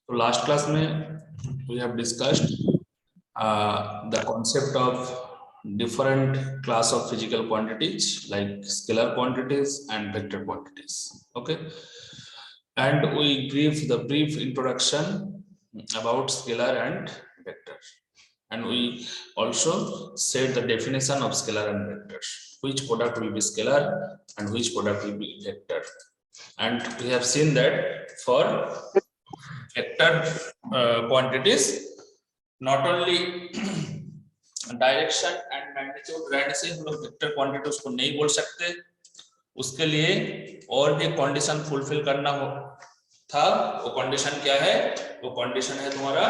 तो last class में we have discussed the concept of different class of physical quantities like scalar quantities and vector quantities. Okay, and we give the brief introduction about scalar and vector, and we also said the definition of scalar and vector, which product will be scalar and which product will be vector. And we have seen that for vector quantities, not only direction and magnitude range से हम लोग vector quantity उसको नहीं बोल सकते, उसके लिए और भी कंडीशन फुलफिल करना हो था। वो कंडीशन क्या है? वो कंडीशन है तुम्हारा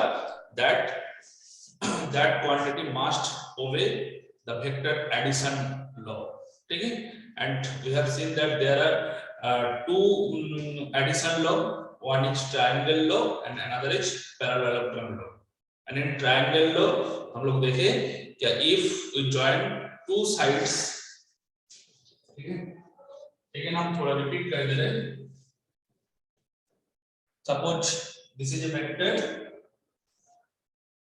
that quantity must obey the vector addition law. ठीक है, and we have seen that there are two addition law, one is triangle law and another is parallelogram law. And in triangle law हम लोग देखे क्या, if we join two sides, ठीक है, लेकिन हम थोड़ा रिपीट कर दे रहे हैं। Suppose this is a vector,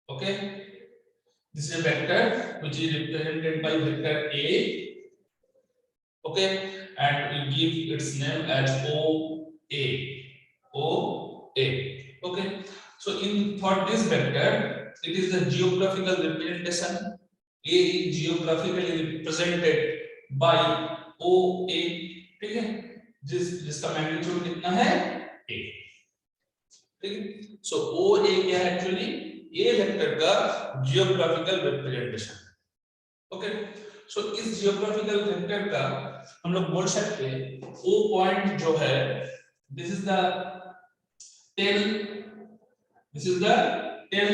okay, this is a vector which is represented by vector A, okay, and we give its name as OA, okay. So for this vector, it is the geographical representation. A is geographically represented by OA, ठीक है, जिसका magnitude कितना है? A, ठीक है। सो OA क्या है? Actually A vector का जियोग्राफिकल रिप्रेजेंटेशन, ओके। सो इस जियोग्राफिकल वेक्टर का हम लोग बोल सकते हैं O पॉइंट जो है, this is the tail, this is the tail.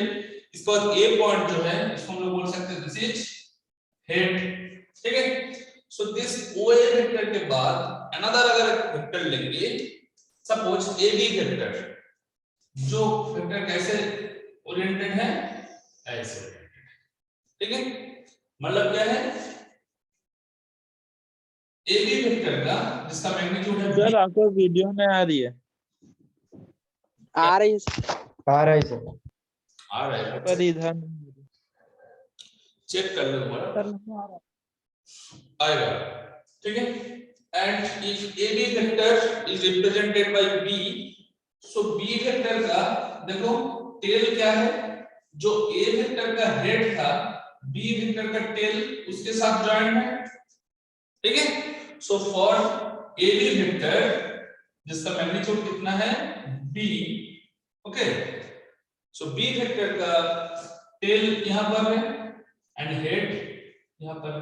इसके बाद A पॉइंट जो है, इसको हम लोग बोल सकते हैं दिस इज हेड, ठीक है। सो दिस OA वेक्टर के बाद अनदर अगर वेक्टर लेंगे, सपोज AB वेक्टर, जो वेक्टर कैसे ओरिएंटेड है? ऐसे ओरिएंटेड, ठीक है। मतलब क्या है? AB वेक्टर का जिसका मैग्नीट्यूड है, सर आपको वीडियो में आ रही है? आ रही है पर इधर चेक कर लो तुम्हारा आएगा, ठीक है। And if AB vector is represented by B, so B vector का देखो टेल क्या है? जो A वेक्टर का हेड था, B वेक्टर का टेल उसके साथ जॉइंट है, ठीक है। सो फॉर AB वेक्टर जिसका मैग्नीट्यूड कितना है? B, okay. So B vector का टेल यहां पर है एंड हेड यहां पर है।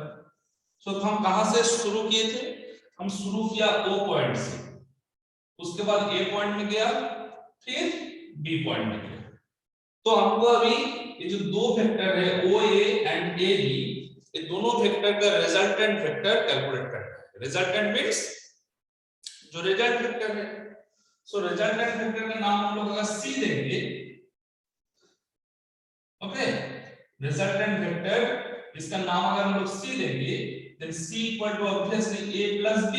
सो हम कहां से शुरू किए थे? हम शुरू किया O पॉइंट से, उसके बाद A पॉइंट में गया, फिर B पॉइंट में गया। तो हमको अभी ये जो दो वेक्टर है OA एंड AB, ये दोनों वेक्टर का रिजल्टेंट वेक्टर कैलकुलेट करना है। रिजल्टेंट मींस जो रिजल्ट वेक्टर है। सो रिजल्टेंट वेक्टर का नाम हम लोग अगर C देंगे, ओके, रिजल्टेंट वेक्टर इसका नाम अगर हम लोग C देंगे, then C equal to obviously A plus B,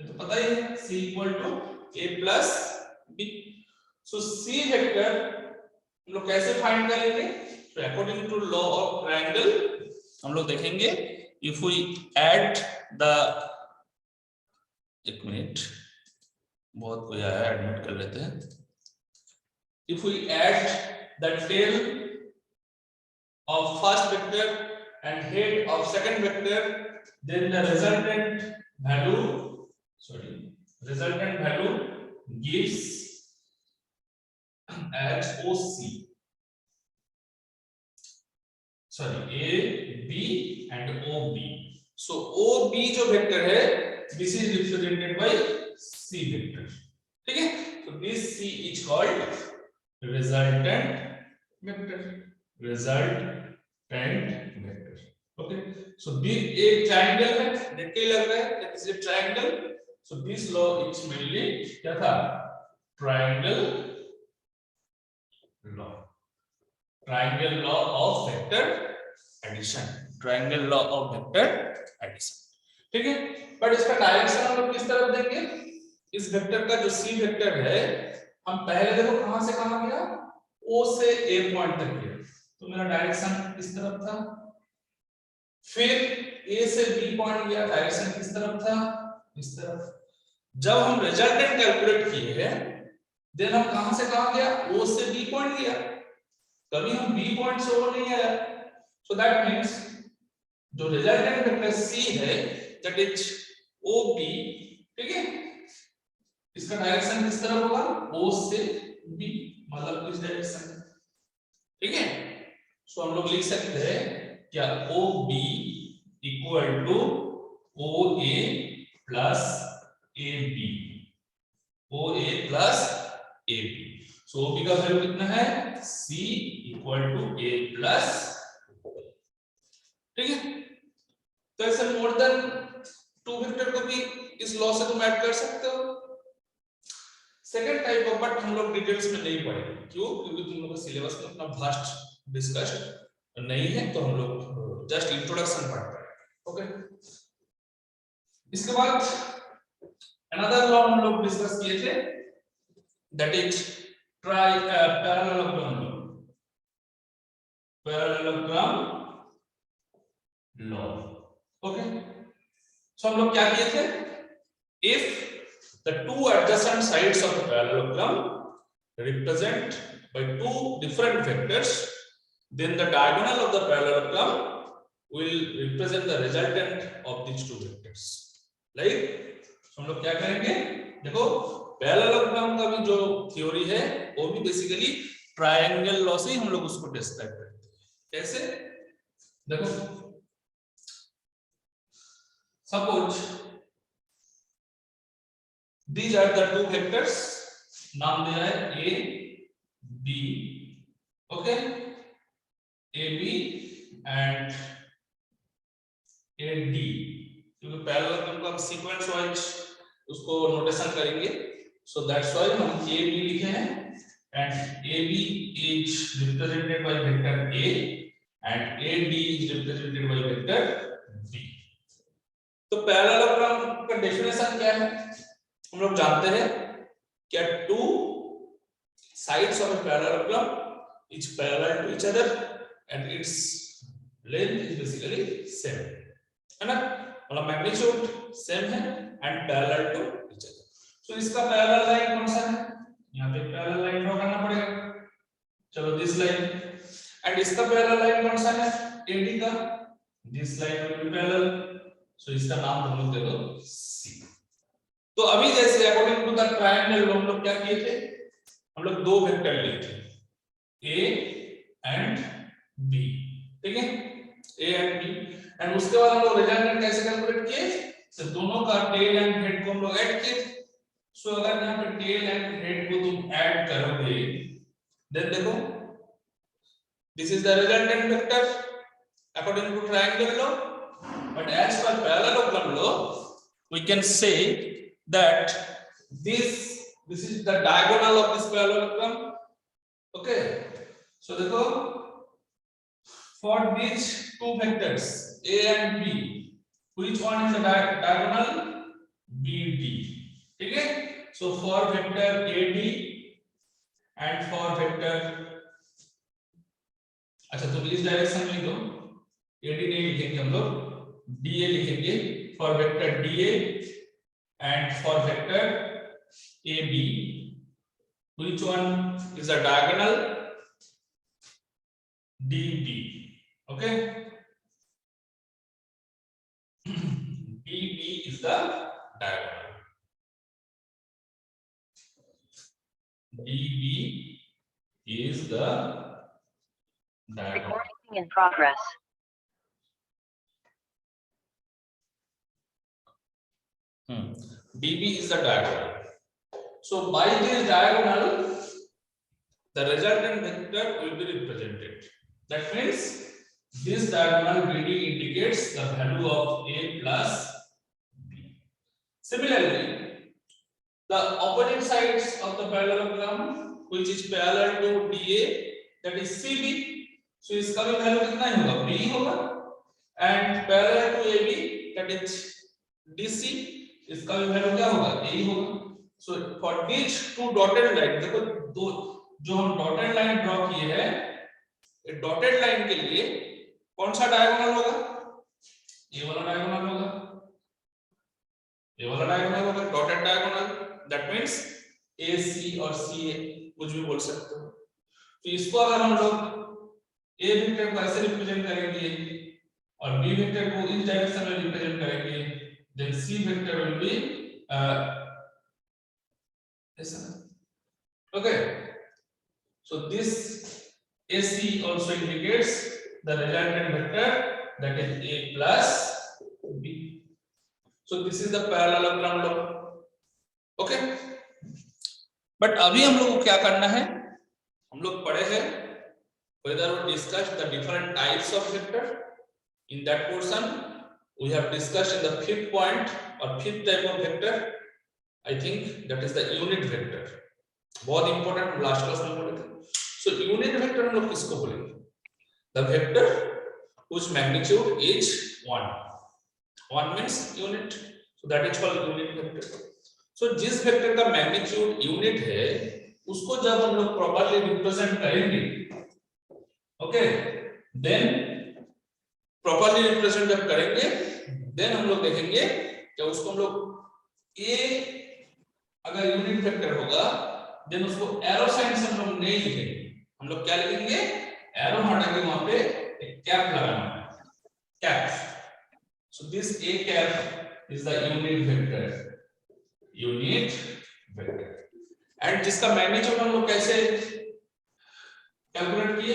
ये तो पता ही है, C equal to A plus B। So C vector हम लोग कैसे फाइंड करेंगे? तो according to law of triangle हम लोग देखेंगे, इफ वी ऐड द, एक मिनट, बहुत कोई आया, एडमिट कर लेते हैं। If we add the tail of first vector and head of second vector, then the resultant value gives as OC, sorry, A, B and OB. So OB जो vector है, this is represented by C vector, ठीक है। So this C is called resultant vector, okay. So this एक triangle है, देख के लग रहा है that is a triangle. So this law is mainly क्या था? Triangle law of vector addition, triangle law of vector addition, ठीक है। बट इसका डायरेक्शन हम लोग किस तरफ देंगे? इस वेक्टर का जो C वेक्टर है, हम पहले देखो कहां से कहां गया, ओ से ए पॉइंट तक गया, तो मेरा डायरेक्शन इस तरफ था। फिर ए से बी पॉइंट गया, डायरेक्शन किस तरफ था, इस तरफ। जब हम रिजल्टेंट कैलकुलेट किए हैं, देन हम कहां से कहां गया, ओ से बी पॉइंट गया, कभी हम बी पॉइंट से ओ नहीं आया। सो दैट मींस जो रिजल्टेंट वेक्टर सी है दैट इज ओ बी, ठीक है, इसका डायरेक्शन किस तरफ होगा, ओ से बी, मतलब इस डायरेक्शन में, ठीक है। सो हम लोग लिख सकते हैं क्या, O B equal to O A plus A B, O A plus A B. So O B का वैल्यू कितना है, C equal to A plus, ठीक है। तो ऐसे मोर देन टू वेक्टर को भी इस लॉ से तुम ऐड कर सकते हो। सेकंड टाइप ऑफ, बट हम लोग डिटेल्स में नहीं पढ़ेंगे, क्यों, क्योंकि तुम लोग का सिलेबस में इतना वास्ट डिस्कशन नहीं है, तो हम लोग जस्ट इंट्रोडक्शन पढ़ रहे हैं, ओके। इसके बाद अनदर लॉ हम लोग डिस्कस किए थे, that is parallelogram law, parallelogram law, okay. So हम लोग क्या किए थे, if the two adjacent sides of a parallelogram represent by two different vectors, then the diagonal of the parallelogram will represent the resultant of these two vectors. Like हम लोग क्या करेंगे, देखो पैरेललोग्राम का भी जो थ्योरी है वो भी बेसिकली ट्रायंगल लॉ से ही हम लोग उसको डिस्क्राइब करते हैं। कैसे, देखो suppose these are the two vectors, नाम दिया है a b, okay, a b and a d, क्योंकि पैरेललोग्राम को हम सीक्वेंस वाइज उसको नोटेशन करेंगे, सो दैट्स व्हाई हम a b लिखे हैं, and a b is represented by vector a and a d is represented by vector b। तो parallelogram का डेफिनेशन क्या है, हम लोग जानते हैं क्या, two sides of a parallelogram is parallel to each other and its length is basically same, है ना, मतलब मैग्नीट्यूड सेम है and parallel to each other. So इसका पैरेलल लाइन कौन सा है, यहाँ पे पैरेलल लाइन ड्रॉ करना पड़ेगा, चलो दिस लाइन, एंड इसका पैरेलल लाइन कौन सा है, एडी का, this line will be parallel, so इसका नाम हम लोग दे दो सी। तो अभी जैसे अकॉर्डिंग टू द ट्रायंगल हम लोग क्या किए थे, हम लोग दो वेक्टर लिए थे a एंड b, ठीक है, a एंड b, एंड उसके बाद हम लोग रिजल्टेंट कैसे कैलकुलेट किए, तो दोनों का टेल एंड हेड को हम लोग ऐड किए। सो अगर यहां पे टेल एंड हेड को तुम ऐड करोगे, देन देखो this is the resultant vector according to triangle law, but as per parallelogram law we can say that this is the diagonal of this parallelogram, okay। So देखो for these two vectors a and b, which one is the diagonal, bd, ठीक है। So for vector ad and for vector, अच्छा तो इस direction में दो, ad नहीं लिखेंगे हम लोग, da लिखेंगे for vector da and for vector ab, which one is the diagonal, db, okay, db is the diagonal, db is the diagonal. Recording in progress. db is the diagonal. So by this diagonal the resultant vector will be represented. That means this diagonal bd indicates the value of a plus b. Similarly, the opposite sides of the parallelogram which is parallel to da, that is cb, so इसका भी value कितना ही होगा, b होगा, and parallel to ab, that is dc, इसका भी value क्या होगा, a होगा। So for this two dotted line, देखो दो जो हम डॉटेड लाइन ड्रॉ किए हैं, डॉटेड लाइन के लिए कौन सा डायगोनल होगा? ये वाला डायगोनल होगा, ये वाला डायगोनल होगा, डॉटेड डायगोनल। दैट मींस ए सी और सी ए कुछ भी बोल सकते हो। तो इसको अगर हम लोग ए वेक्टर को ऐसे रिप्रेजेंट करेंगे और बी वेक्टर को इस डायरेक्शन में रिप्रेजेंट करेंगे, then C vector will be ऐसा। Okay, so this AC also indicates the resultant vector, that is A plus B. So this is the parallelogram law. Okay, but अभी हम लोग को क्या करना है? हम लोग पढ़े हैं whether we discuss the different types of vector. In that portion we have discussed in the fifth point or fifth type of vector, I think that is the unit vector. बहुत इंपॉर्टेंट, लास्ट क्लास में पढ़े थे। So unit vector हम लोग किसको बोलेंगे? The vector whose magnitude is 1. 1 means unit, so that is called unit vector. So जिस vector का मैग्नीट्यूड यूनिट है उसको जब हम लोग प्रॉपर्ली रिप्रेजेंट करेंगे, ओके, देन प्रॉपर्ली रिप्रेजेंट जब करेंगे देन हम लोग देखेंगे कि उसको हम लोग ए अगर यूनिट वेक्टर होगा देन उसको एरो साइन से हम लोग नहीं लिखेंगे, हम लोग क्या लिखेंगे? एरो हटा के वहां पे एक कैप लगाना है, cap. So this A cap is the unit vector, unit vector. And जिसका मैग्नीट्यूड हम लोग कैसे कैलकुलेट किए?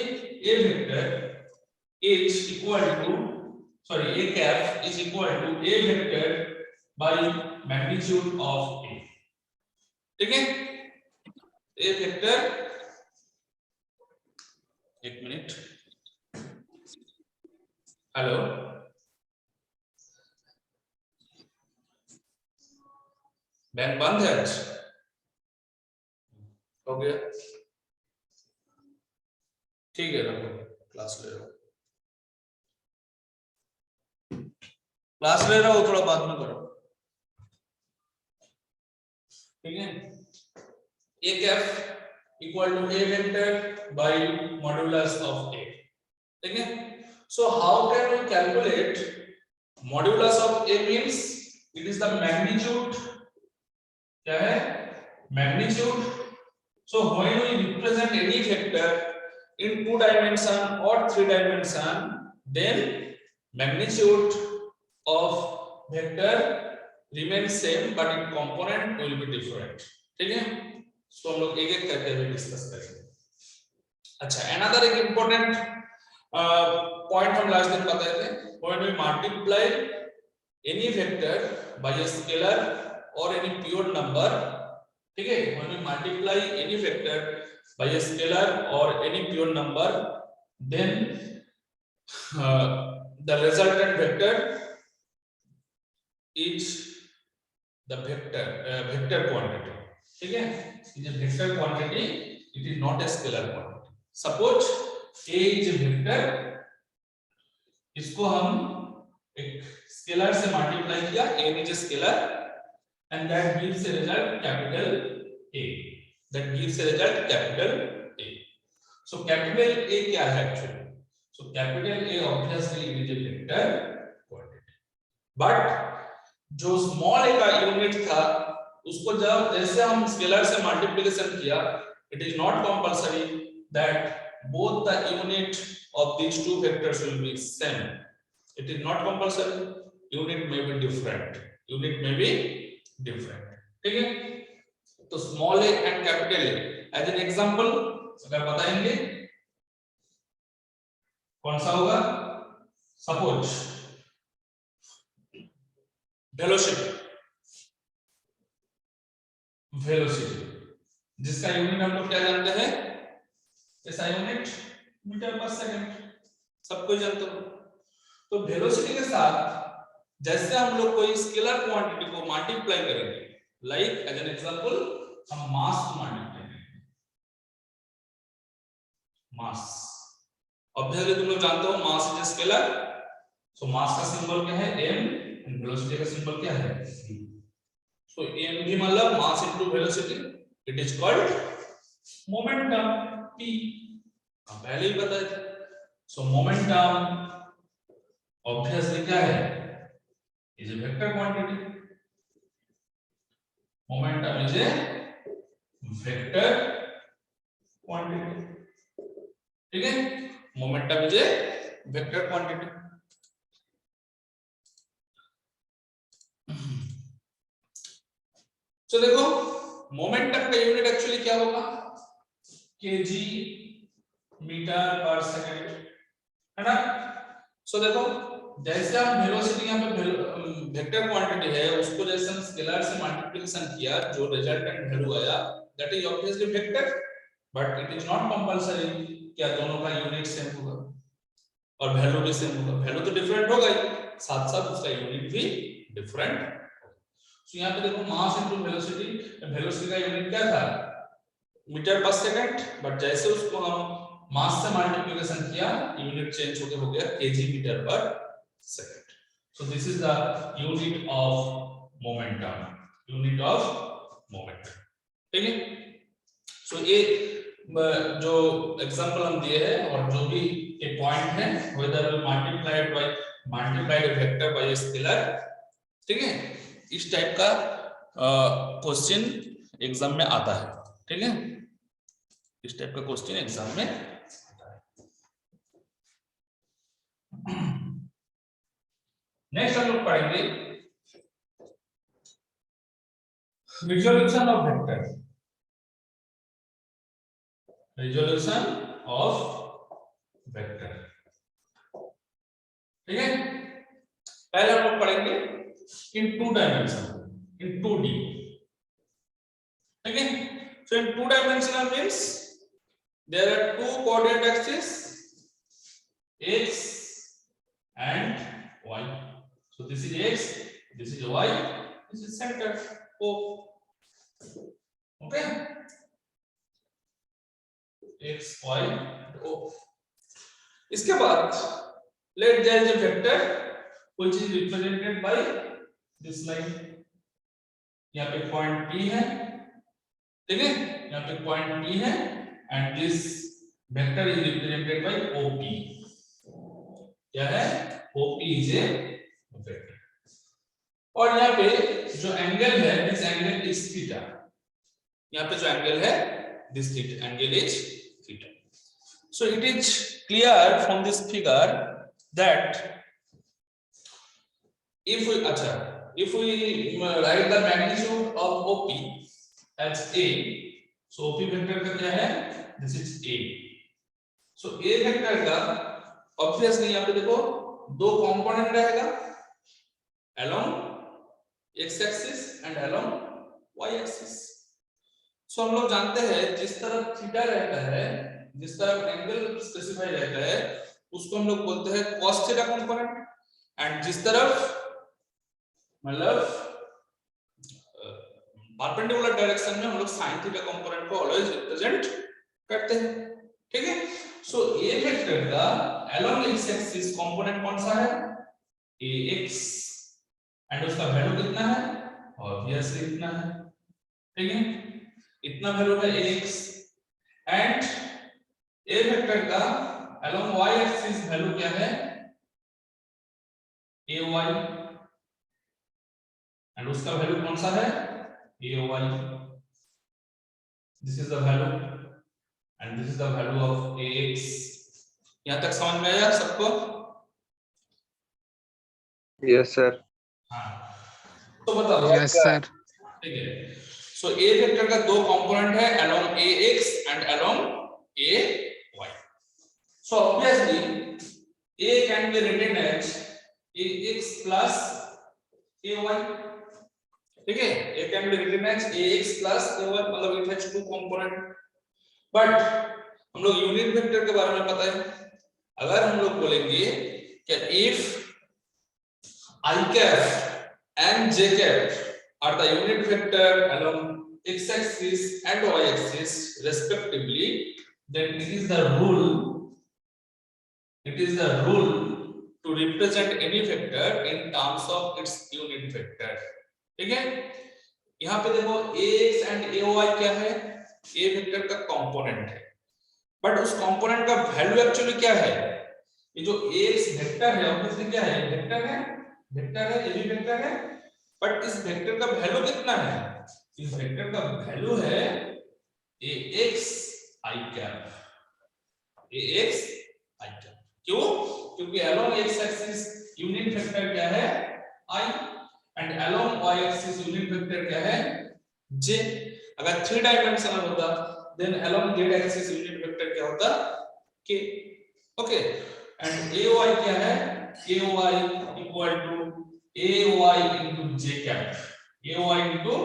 A vector is equal to, sorry, A cap is equal to A vector by magnitude of A. ठीक है, ए वेक्टर, एक minute, hello, bank बंद है आज? हो गया, ठीक है, रखो, क्लास ले रहा हूं, क्लास ले रहा हूं, थोड़ा बाद में करो, ठीक है। A cap equal to A vector by modulus of A. ठीक है, so how can we calculate modulus of A? means it is the magnitude, क्या है? magnitude. So when we represent any vector in 2 dimension or 3 dimension, then magnitude of vector remains same but in component will be different. ठीक है, सो हम लोग एक एक करके भी डिस्कस करेंगे। अच्छा, अनदर एक इंपॉर्टेंट पॉइंट हम लास्ट दिन बताए थे, when we multiply any vector by a scalar और एनी प्योर नंबर, ठीक है, when we multiply any vector by a scalar और any pure number, then the resultant vector is the vector quantity. ठीक है, is a vector quantity, it is not a scalar quantity. Suppose A is a vector, इसको हम एक scalar से multiply किया, A is a scalar and that gives a result capital A, that gives a result capital A. So capital A क्या है actually? So capital A obviously it is a vector quantity, but जो small a का unit था उसको जब जैसे हम scalar से मल्टीप्लिकेशन किया, it is not compulsory that both the unit of these two vectors will be same, it is not compulsory, unit में बी डिफरेंट, यूनिट में बी डिफरेंट। ठीक है, तो small a and capital a as an example अगर बताएंगे कौन सा होगा? सपोज वेलोसिटी, वेलोसिटी जिसका यूनिट हम लोग क्या जानते हैं? ऐसा यूनिट मीटर पर सेकंड, सबको जानते हो। तो वेलोसिटी के साथ जैसे हम लोग कोई स्केलर क्वांटिटी को मल्टीप्लाई करेंगे, लाइक एज एन एग्जांपल हम मास को मल्टीप्लाई करेंगे, मास, ऑब्वियसली तुम लोग जानते हो मास इज स्केलर, सो मास का सिंबल क्या है? m, एंड वेलोसिटी का सिंबल क्या है? v। सो mv मतलब mass into velocity, it is called momentum p, हम पहले ही बताए थे। सो मोमेंटम ऑब्वियसली क्या है, is a vector quantity, momentum is a vector quantity, ठीक है, momentum is a vector quantity. तो देखो मोमेंटम का यूनिट एक्चुअली क्या होगा, केजी मीटर पर सेकंड, है ना। सो देखो जैसे हम वेलोसिटी यहाँ पे वेक्टर क्वांटिटी है, उसको जैसे हम स्केलर से मल्टीप्लिकेशन किया, जो रिजल्टेंट वैल्यू आया that is obviously vector, but it is not compulsory क्या दोनों का यूनिट सेम होगा और वैल्यू भी सेम होगा, वैल्यू तो डिफरेंट होगा ही, साथ साथ उसका यूनिट भी डिफरेंट। तो यहाँ पे देखो मास इनटू वेलोसिटी, वेलोसिटी का यूनिट क्या था, मीटर पर सेकंड, बट जैसे उसको हम मास से मल्टीप्लिकेशन किया, यूनिट चेंज होके हो गया केजी मीटर पर second. So this is the unit of momentum, unit of momentum, ठीक है। सो ये जो एग्जांपल हम दिए हैं और जो भी ये पॉइंट है, whether multiplied vector by scalar, ठीक है, इस टाइप का क्वेश्चन एग्जाम में आता है, ठीक है, इस टाइप का क्वेश्चन एग्जाम में आता है। नेक्स्ट हम लोग पढ़ेंगे resolution of vector, resolution of vector, ठीक है। पहले हम लोग पढ़ेंगे in 2 dimension, in 2D, ठीक है। So in 2 dimensional means there are 2 coordinate axes x and y. So this is x, this is y, this is center O, okay, x y O। इसके बाद let there is a vector which is represented by this line, यहाँ पे point P है, ठीक है, यहाँ पे point P है and this vector is represented bye OP, क्या है, OP इज ए वेक्टर, और यहाँ पे जो एंगल है दिस एंगल इज थीटा, यहाँ पे जो एंगल है this theta angle is theta. So it is clear from this figure that if we write the magnitude of OP as A, so OP vector का क्या है, this is A। so A vector का obviously यहाँ पे देखो दो component रहेगा, along x axis and along y axis। so हम लोग जानते हैं जिस तरफ थीटा रहता है, जिस तरफ एंगल स्पेसिफाई रहता है, उसको हम लोग बोलते हैं cos थीटा कंपोनेंट, एंड जिस तरफ मतलब परपेंडिकुलर डायरेक्शन में हम लोग sin थीटा कंपोनेंट को ऑलवेज रिप्रेजेंट करते हैं, ठीक है। सो ए वेक्टर का अलोंग x एक्सिस कंपोनेंट कौन सा है, ax, एंड उसका वैल्यू कितना है, ऑब्वियसली इतना है, ठीक है, इतना वैल्यू है ax, एंड ए वेक्टर का अलोंग y एक्सिस वैल्यू क्या है, ay, एंड उसका वैल्यू कौन सा है, ay, this is the value and this is the value of ax। यहां तक समझ में आया सबको, यस सर। हाँ तो बताओ, यस सर। ठीक है। सो ए वेक्टर का दो कंपोनेंट है along ax and along ay। So obviously a can be written as ax plus ay, ठीक है, a can be written as ax plus ay, मतलब it has two component, but हम लोग यूनिट वेक्टर के बारे में पता है, अगर हम लोग बोलेंगे कि if I cap and j cap are the unit vector along x axis and y axis respectively, then it is the rule to represent any vector in terms of its unit vector, ठीक है। यहाँ पे देखो ax and ay क्या है, a vector का component है, but उस कंपोनेंट का वैल्यू एक्चुअली क्या है, ये जो ax वेक्टर है ऑब्वियसली क्या है, वेक्टर है, a भी वेक्टर है, बट इस वेक्टर का वैल्यू कितना है, इस वेक्टर का वैल्यू है ax I cap, ax I cap. क्यों? क्योंकि along x axis unit vector क्या है I and along y axis unit vector क्या है j। अगर 3 डायमेंशनल होता then along z axis unit vector क्या होता k। ओके, एंड ay क्या है, ay equal to ay into j cap, ay into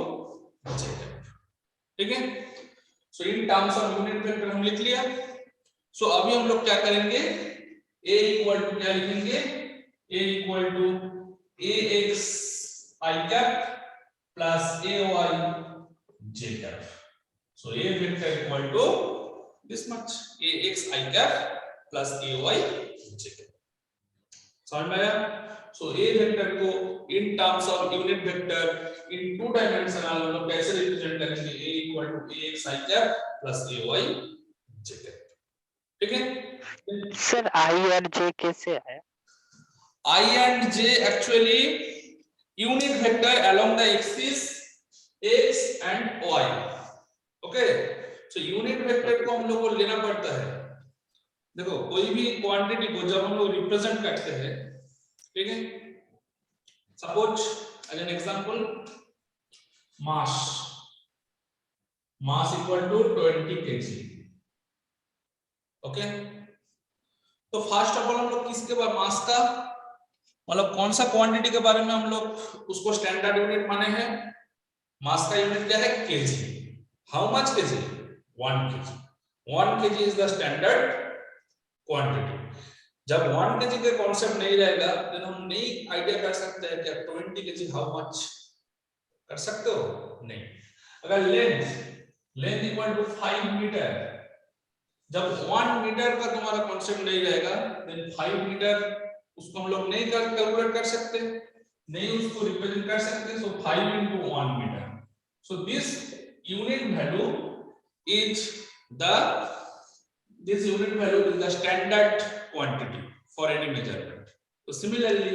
j cap. ठीक है, so in terms of unit vector हम लिख लिया। सो अभी हम लोग क्या करेंगे, a इक्वल टू क्या लिखेंगे, a equal to ax I cap plus ay j cap. So a vector equal to this much, ax I cap plus ay j cap. समझ में आया? सो a वेक्टर को in terms of unit vector in 2 dimensional हम लोग कैसे represent करेंगे, a equal to ax I cap plus ay j cap. ठीक है सर आई और जे कैसे है? I and j actually unit vector along the axis x and y। okay, so unit vector को हम लोग को लेना पड़ता है। देखो कोई भी क्वांटिटी को जब हम लोग रिप्रेजेंट करते हैं, ठीक है, suppose as an example mass equal to 20 kg। Okay, तो फर्स्ट ऑफ ऑल हम लोग किसके बारे, मास का मतलब कौन सा क्वांटिटी के बारे में हम लोग उसको स्टैंडर्ड यूनिट माने हैं, मास का यूनिट क्या है KG. How much KG, 1 kg, 1 kg is the standard quantity. जब 1 kg के कॉन्सेप्ट नहीं रहेगा देन हम नहीं आइडिया कर सकते हैं क्या 20 kg हाउ मच, कर सकते हो नहीं। अगर लेंथ इक्वल टू 5 मीटर, जब 1 मीटर का तुम्हारा कॉन्सेप्ट नहीं रहेगा देन 5 मीटर उसको हम लोग नहीं कैलकुलेट कर सकते, नहीं उसको रिप्रेजेंट कर सकते। So 5 into 1 metre, so this unit value is the standard quantity for any measurement. तो सिमिलरली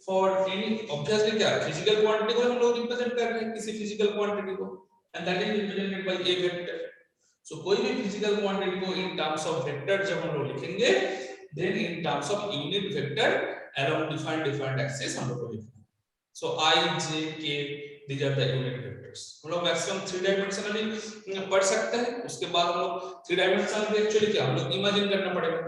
फॉर एनी ऑब्वियसली क्या फिजिकल क्वांटिटी को हम लोग रिप्रेजेंट कर रहे हैं, किसी फिजिकल क्वांटिटी को, and that is represented by a vector. So कोई भी फिजिकल क्वांटिटी को इन टर्म्स ऑफ वेक्टर जब हम लोग लिखेंगे then in terms of unit vector along defined axis हम लोग को लिखना है। so I j k these are the unit vectors। हम लोग मैक्सिमम 3 डायमेंशनली पढ़ सकते हैं, उसके बाद हम लोग 3 डायमेंशनल में एक्चुअली क्या हम लोग इमेजिन करना पड़ेगा।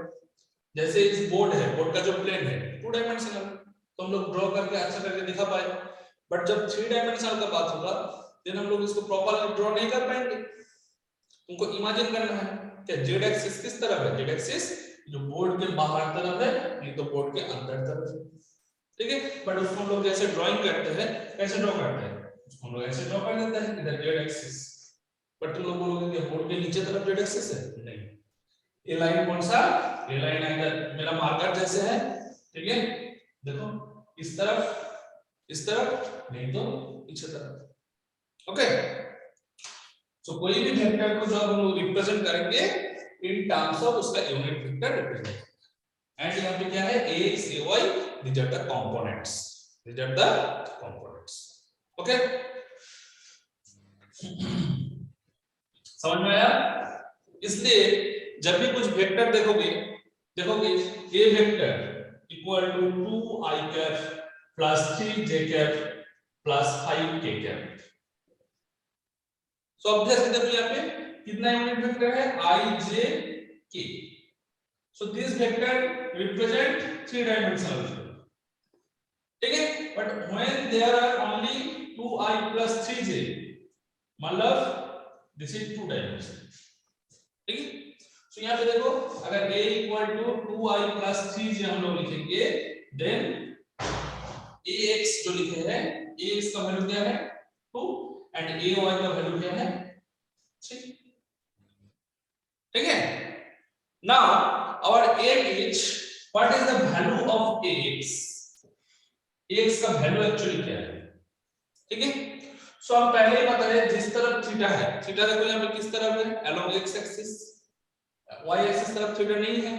जैसे इस बोर्ड है, बोर्ड का जो प्लेन है 2 डायमेंशनल, तो हम लोग ड्रॉ करके अच्छा करके दिखा पाए, बट जब 3 डायमेंशनल का बात होगा देन हम लोग इसको प्रॉपर्ली ड्रॉ नहीं कर पाएंगे। तुमको इमेजिन करना है क्या z एक्सिस किस तरफ है, z एक्सिस जो बोर्ड के बाहर तरफ है, नहीं तो बोर्ड के अंदर तरफ है। ठीक है, बट उसको हम लोग जैसे ड्राइंग करते हैं कैसे ड्रॉ करते हैं, उसको हम लोग ऐसे ड्रॉ कर देते हैं इधर z एक्सिस, बट तुम लोग बोलोगे कि बोर्ड के नीचे तरफ z एक्सिस है, नहीं। ये लाइन कौन सा, ये लाइन इधर मेरा मार्कर जैसे है, ठीक है, देखो इस तरफ नहीं तो पीछे तरफ। ओके, सो कोई भी वेक्टर को जब हम लोग रिप्रेजेंट करेंगे इन टर्म्स ऑफ उसका यूनिट वेक्टर रिप्रेजेंट, एंड यहाँ पे क्या है ax ay these are the components, these are the components। Okay, समझ में आया? इसलिए जब भी कुछ वेक्टर देखोगे a vector equal to 2i cap plus 3j cap plus 5k cap. So obviously देखो यहाँ पे कितना यूनिट वेक्टर है I J K। So this vector represent 3 dimensional, ठीक है, but when there are only 2i plus 3j मतलब this is 2 dimensional. ठीक है, सो यहाँ पे देखो अगर a equal to 2i plus 3j हम लोग लिखेंगे देन ax जो लिखे हैं ax का वैल्यू क्या है 2 एंड ay का वैल्यू क्या है 3। ठीक है, now our aim is what is the value of ax, ax का वैल्यू एक्चुअली क्या है। ठीक है, सो हम पहले ही बता रहे जिस तरफ थीटा है, थीटा देखो यहाँ पे किस तरफ है, along x axis, y axis तरफ थीटा नहीं है।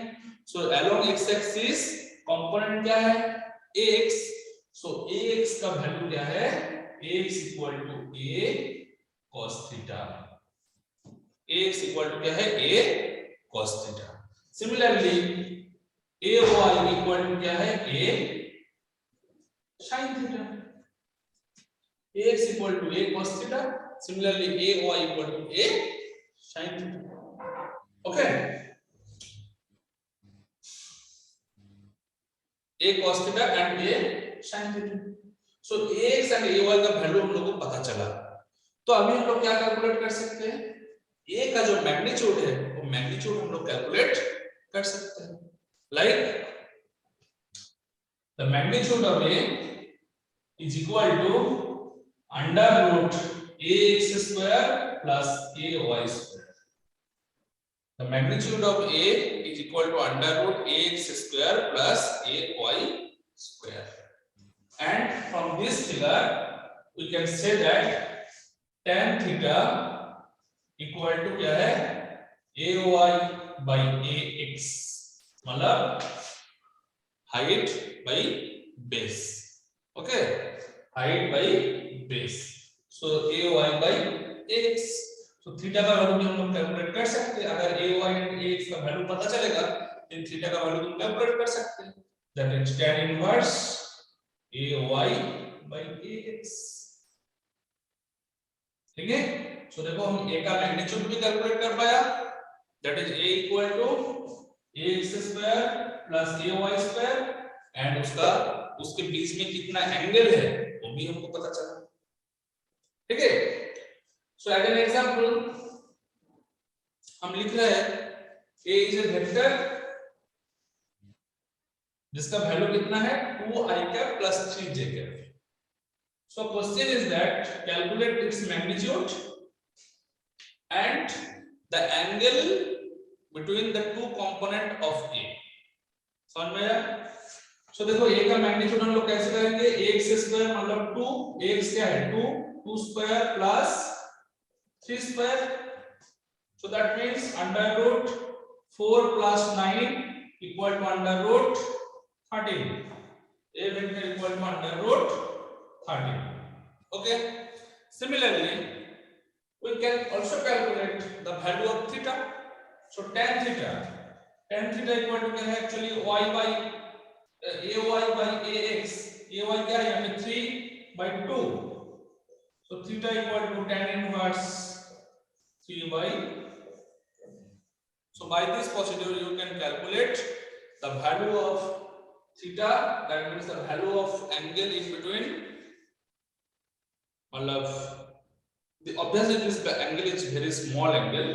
So along x axis component क्या है, ax। सो ax का वैल्यू क्या है, ax equal to a cos theta, ax equal to क्या है, a cos theta. Similarly ay equal to क्या है, a sin theta, ax equal to a cos theta, similarly ay equal to a sin theta. Okay, a cos theta and a sin theta. So ax and ay का value हम लोग को पता चला, तो अभी हम लोग क्या कैलकुलेट कर सकते हैं, a का जो मैग्नीट्यूड है वो मैग्नीट्यूड हम लोग कैलकुलेट कर सकते हैं। Like the magnitude of a is equal to under root ax square plus ay square. The magnitude of a is equal to under root ax square plus ay square. And from this figure we can say that tan theta equal to क्या है, ay by ax, मतलब height by base. Okay, height by base. So ay by ax. So theta का value भी हम लोग calculate कर सकते हैं। अगर ay एंड ax का वैल्यू पता चलेगा तो थीटा का वैल्यू हम कैलकुलेट कर सकते हैं। That is tan inverse ay by ax। ठीक है, सो देखो हम a का मैग्नीट्यूड भी कैलकुलेट कर पाया, that is a equal to ax square plus ay square, and उसके बीच में कितना एंगल है वो भी हमको पता चला। ठीक है, सो एज एन एग्जांपल हम लिख रहे हैं a इज ए वेक्टर जिसका वैल्यू कितना है 2i cap plus 3j cap. So question is that calculate its magnitude and the angle between the two component of a। समझ में आया? सो देखो a का मैग्नीट्यूड हम लोग कैसे करेंगे, ax स्क्वायर मतलब 2, ax क्या है 2 square plus 3 square, so that means under root 4 plus 9 equal to under root 13, a vector equal to under root 13। Okay, similarly we can also calculate the value of theta. So tan theta equal to क्या है actually y by ay by ax, ay क्या है यहाँ पे 3 by 2, so theta equal to tan inverse 3 by, so by this procedure you can calculate the value of theta, that means the value of angle in between, मतलब the obviously this angle is very small angle,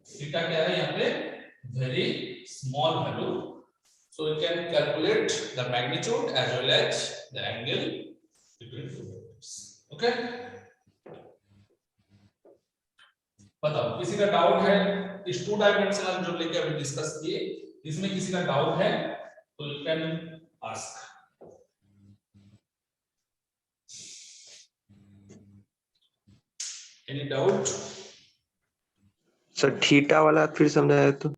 theta क्या है यहाँ पे very small value, so we can calculate the magnitude as well as the angle between two vectors. Okay, बताओ किसी का doubt है इस 2 डायमेंशनल जो लेके अभी डिस्कस किए, इसमें किसी का डाउट है तो you can ask. Any doubt? Sir theta वाला फिर समझाया तो।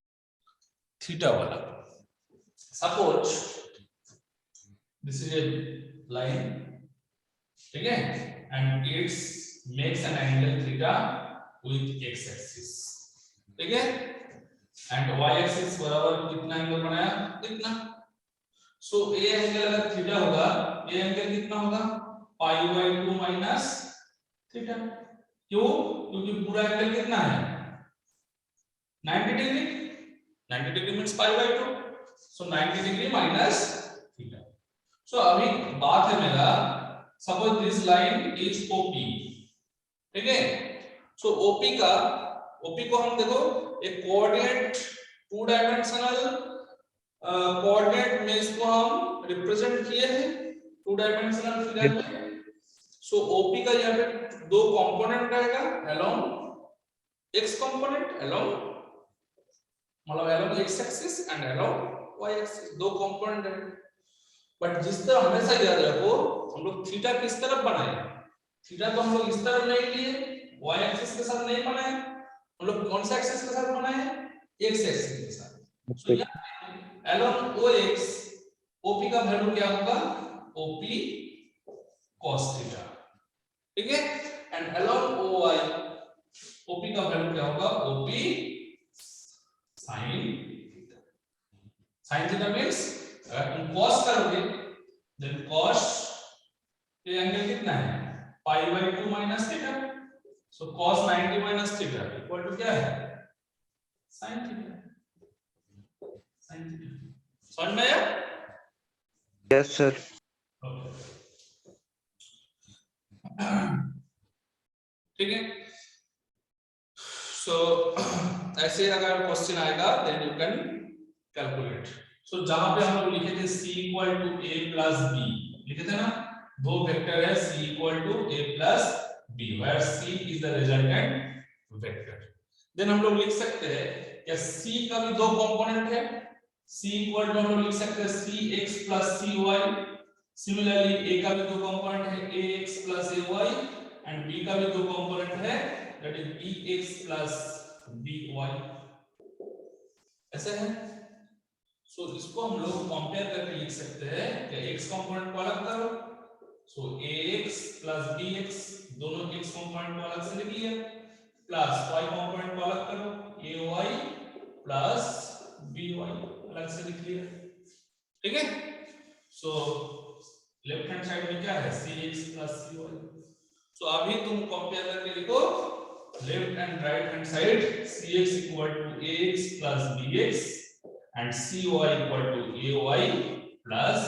थीटा वाला, suppose this is a line, ठीक है, and it's makes an angle theta with x axis, ठीक है, एंड वाई एक्सिस बराबर कितना एंगल बनाया, इतना। सो ए एंगल अगर थीटा होगा, ए एंगल कितना होगा पाई बाय 2 माइनस थीटा। क्यों? क्योंकि पूरा एंगल कितना है 90 degree, 90 degree means pi by 2, so 90 degree minus theta. So अभी बात है मेरा, suppose this line is OP, ठीक है, सो ओपी को हम देखो एक कोऑर्डिनेट 2 डायमेंशनल कोऑर्डिनेट में इसको हम रिप्रेजेंट किए हैं 2 डायमेंशनल फिगर में। सो ओपी का यहाँ पे 2 कंपोनेंट रहेगा, अलोंग x कंपोनेंट अलोंग, मतलब along x axis and along y axis, 2 component है। बट जिस तरह हमेशा याद रखो हम लोग थीटा किस तरफ बनाए, थीटा तो हम लोग इस तरफ नहीं लिए, y एक्सिस के साथ नहीं बनाए, हम लोग कौन सा एक्सिस के साथ बनाए हैं, x एक्सिस के साथ। तो यहाँ along OX OP का वैल्यू क्या होगा, OP cos थीटा, ठीक है। एंड along OY OP का वैल्यू क्या होगा, OP sin theta. sin theta means अगर तुम cos करोगे देन cos ये एंगल कितना है, pi by 2 minus theta. So cos 90 minus theta equal to क्या है, sin थीटा। sin थीटा समझ में आया? Yes sir. ठीक है। सो ऐसे अगर क्वेश्चन आएगा then you can calculate. So जहां पे हम लोग लिखे थे c equal to a plus b लिखे थे ना, दो वेक्टर है c equal to a plus b where c is the resultant vector. Then हम लोग लिख सकते हैं कि c का भी दो कंपोनेंट है, c इक्वल टू हम लोग लिख सकते हैं cx plus cy। Similarly a का भी दो कंपोनेंट है ax plus ay and b का भी दो कंपोनेंट है that is bx plus by। ऐसा है। सो इसको हम लोग कंपेयर करके लिख सकते हैं कि x कंपोनेंट को अलग करो, सो ax प्लस bx दोनों x कंपोनेंट को अलग से लिख लिया, प्लस y कंपोनेंट को अलग करो ay प्लस by अलग से लिख लिया, ठीक है। सो लेफ्ट हैंड साइड में क्या है, cx प्लस cy। सो अभी तुम कंपेयर करके लिखो left and right hand side, cx equal to ax plus bx and cy equal to ay plus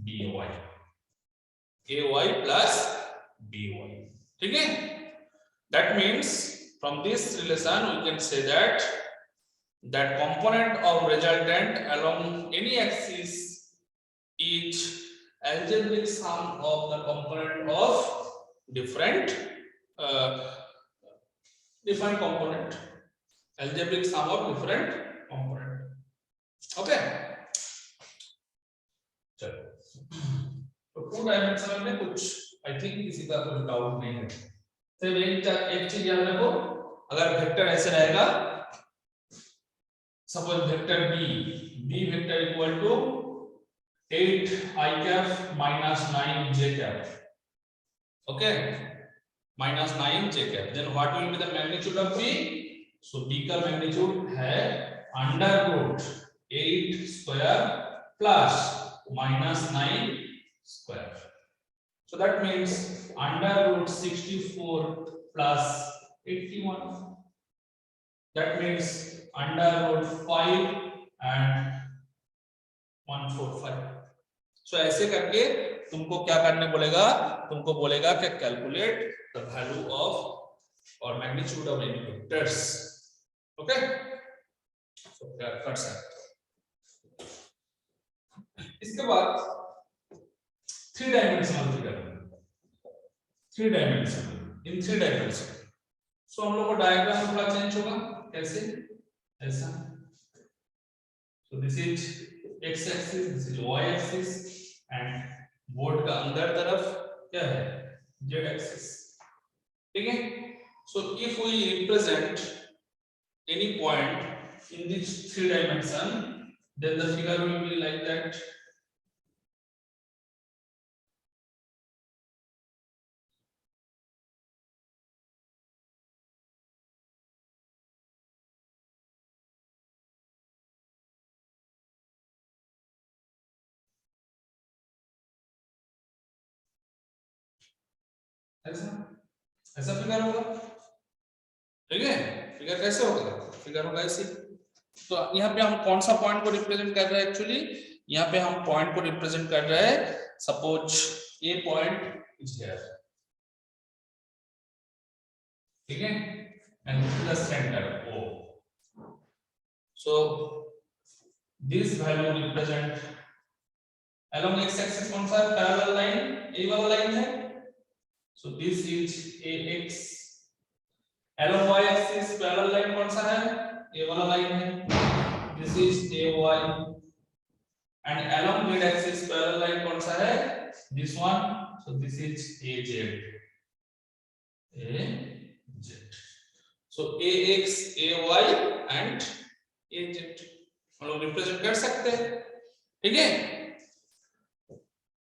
by, ay plus by, ठीक है। That means from this relation we can say that component of resultant along any axis is algebraic sum of the component of different component, algebraic sum of different component। Okay चलो, तो 2 dimensional में कुछ I think किसी का कोई doubt नहीं है। सिर्फ एक चीज याद रखो, अगर वेक्टर ऐसे रहेगा, suppose vector b vector equal to 8 i cap minus 9 j cap, okay minus 9 j cap, then what will be the magnitude of b। So b का मैग्नीट्यूड है under root 8 square plus minus 9 square. So that means under root 64 plus 81. That means under root 5 and 145. So ऐसे करके तुमको क्या करने बोलेगा, तुमको बोलेगा कि कैलकुलेट द वैल्यू ऑफ और magnitude of any vectors. Okay, so कर सकते। इसके बाद 3 dimensional figure, 3 dimensional in 3 dimension. So हम लोग को डायग्राम थोड़ा चेंज होगा, कैसे, ऐसा। So this is x axis, this is y axis and board का अंदर तरफ क्या है, z एक्सिस, ठीक है। So if we represent any point in this 3 dimension then the figure will be like that। ऐसा फिगर होगा, ठीक है। फिगर कैसे होगा, फिगर होगा ऐसे। तो यहाँ पे हम कौन सा पॉइंट को रिप्रेजेंट कर रहे हैं, एक्चुअली यहाँ पे हम पॉइंट को रिप्रेजेंट कर रहे हैं, suppose A point is here, ठीक है, and this is the centre O। So this value represent along x axis कौन सा पैरेलल लाइन, ए वाला लाइन है, सो this is ax। along y axis parallel line कौन सा है, ए वाला लाइन है, this is ay। And along z axis parallel line कौन सा है, this one, so this is az। AZ. So AX, AY and AZ हम लोग रिप्रेजेंट कर सकते हैं, ठीक है।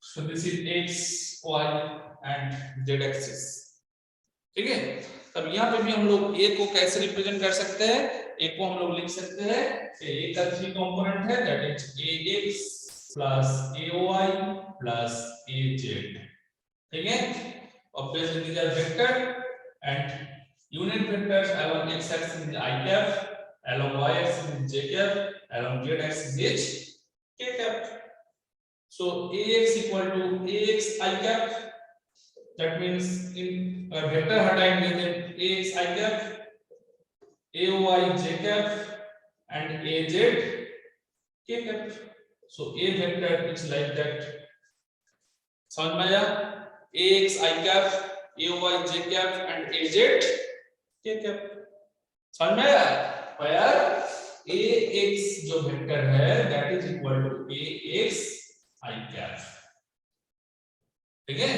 So this is X, Y and Z axis, ठीक है। तब यहाँ पे भी हम लोग A को कैसे रिप्रेजेंट कर सकते हैं, A को हम लोग लिख सकते हैं A का 3 कंपोनेंट है, that is AX plus AY plus AZ, ठीक है। Obviously these are vector and unit vectors along x axis is I cap, along y axis is j cap, along z axis is k cap. So AX equal to AX I cap, that means in vector हटाएंगे then AX I cap, AY j cap and AZ k cap. So A vector is like that, समझ में आया। AX I cap, AY j cap and AZ k cap, समझ में आया। पर AX जो vector है that is equal to AX I cap, ठीक है।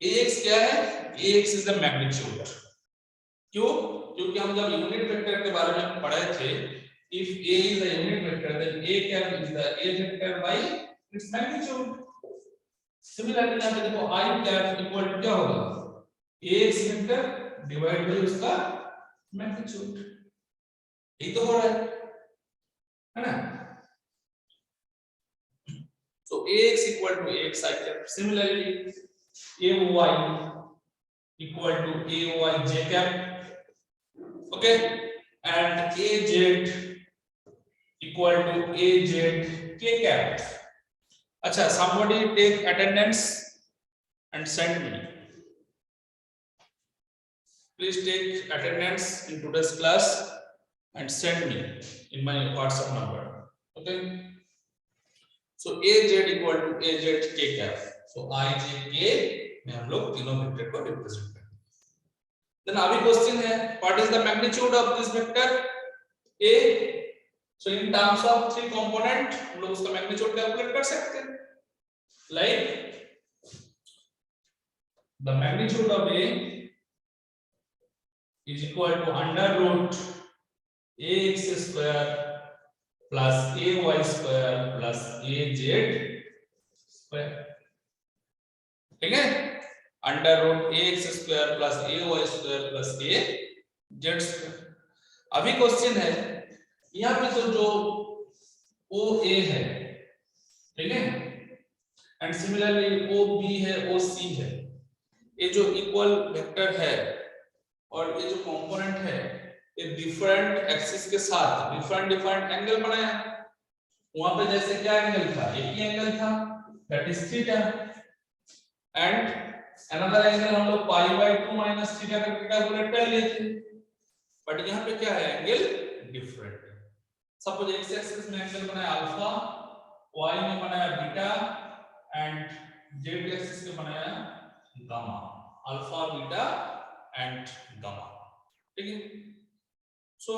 AX क्या है, AX is the magnitude, क्यों, क्योंकि हम जब यूनिट वेक्टर के बारे में पढ़े थे, if A is the unit vector then A cap is the A vector by its magnitude. Similarly यहाँ पे देखो I cap equal to क्या होगा, AX वेक्टर डिवाइड बाय उसका मैग्नीट्यूड, यही तो हो रहा है ना। So AX equal to AX I cap. Similarly AY equal to AY j cap, okay, and AZ equal to AZ k cap. अच्छा, somebody take attendance and send me. Please take attendance in today's class and send me in my WhatsApp number. Okay. So AZ equal to AZ k cap. So I j k में हम लोग तीनों vector को represent करेंगे। Then अभी question है, what is the magnitude of this vector A? So in terms of 3 component हम लोग उसका मैग्नीट्यूड कैलकुलेट कर सकते हैं। Like the magnitude of A is equal to under root AX square plus AY square plus AZ square, ठीक है। Under root AX square plus AY square plus AZ square। अभी question है यहाँ पे तो जो OA है, ठीक है, एंड सिमिलरली OB है, OC है, ये जो इक्वल वेक्टर है और ये जो कंपोनेंट है, ये डिफरेंट एक्सिस के साथ डिफरेंट एंगल बनाया। वहां पे जैसे क्या एंगल था, एक ही एंगल था, that is theta, and another angle हम लोग पाई बाय 2 माइनस थीटा करके कैलकुलेट कर लिए थे, बट यहाँ पे क्या है, एंगल डिफरेंट है। सपोज एक्स एक्सिस में एंगल बनाया अल्फा, वाई में बनाया बीटा एंड जेड एक्सिस में बनाया gamma, alpha beta and gamma, ठीक है। सो